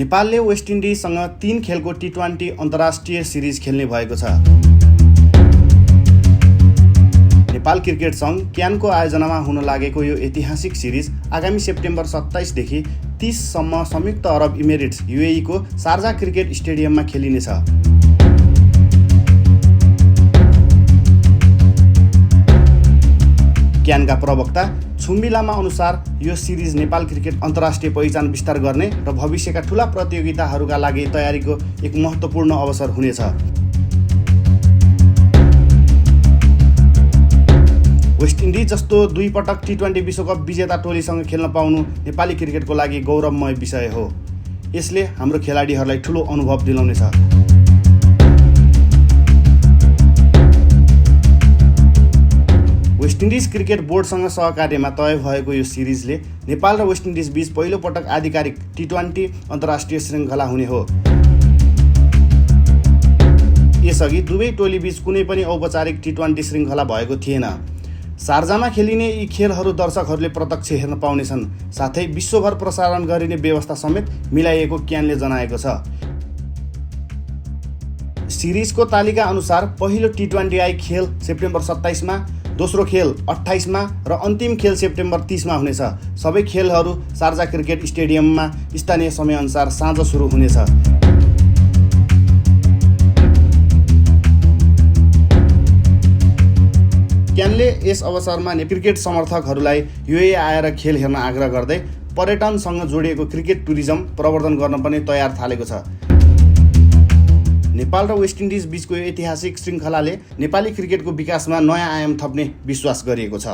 नेपालले वेस्ट इन्डिजसँग 3 खेलको टी20 अन्तर्राष्ट्रिय सिरिज खेल्ने भएको छ। नेपाल क्रिकेट सङ्घ क्यानको आयोजनामा हुन लागेको यो ऐतिहासिक सिरिज आगामी सेप्टेम्बर 27 देखि 30 सम्म संयुक्त अरब इमिरेट्स UAE को शारजा क्रिकेट स्टेडियममा खेलिनेछ। क्यानका प्रवक्ता छुम्बी लामा अनुसार यो सिरिज नेपाल क्रिकेट अन्तर्राष्ट्रिय पहिचान विस्तार गर्ने र भविष्यका ठूला प्रतियोगिताहरूका लागि तयारीको एक महत्त्वपूर्ण अवसर हुनेछ। वेस्ट इन्डिज जस्तो 2 पटक टी20 विश्वकप विजेता टोलीसँग खेल्न पाउनु नेपाली क्रिकेटको लागि गौरवमय विषय हो। यसले हाम्रो खेलाडीहरूलाई ठूलो अनुभव दिलाउनेछ। वेस्ट इन्डिज क्रिकेट बोर्डसँग सहकार्यमा तय भएको यो सिरिजले नेपाल र वेस्ट इन्डिज बीच पहिलो पटक आधिकारिक टी20 अन्तर्राष्ट्रिय श्रृङ्खला हुने हो। यसअघि दुवै टोली बीच कुनै पनि औपचारिक टी20 श्रृङ्खला भएको थिएन। शारजामा खेलिने यी खेलहरू दर्शकहरूले प्रत्यक्ष हेर्न पाउनेछन्। साथै विश्वभर प्रसारण गरिने व्यवस्था समेत मिलाइएको क्यानले जनाएको छ। सिरिजको तालिका अनुसार पहिलो टी20I खेल सेप्टेम्बर 27 मा, दोस्रो खेल 28 मा र अन्तिम खेल सेप्टेम्बर 30 मा हुनेछ। सबै खेलहरू शारजा क्रिकेट स्टेडियममा स्थानीय समयअनुसार साँझ सुरु हुनेछ। क्यानले यस अवसरमा क्रिकेट समर्थकहरूलाई UAE आएर खेल हेर्न आग्रह गर्दै पर्यटनसँग जोडिएको क्रिकेट टुरिज्म प्रवर्धन गर्न पनि तयार थालेको छ। नेपाल र वेस्ट इन्डिज बीचको यो ऐतिहासिक श्रृङ्खलाले नेपाली क्रिकेटको विकासमा नयाँ आयाम थप्ने विश्वास गरिएको छ।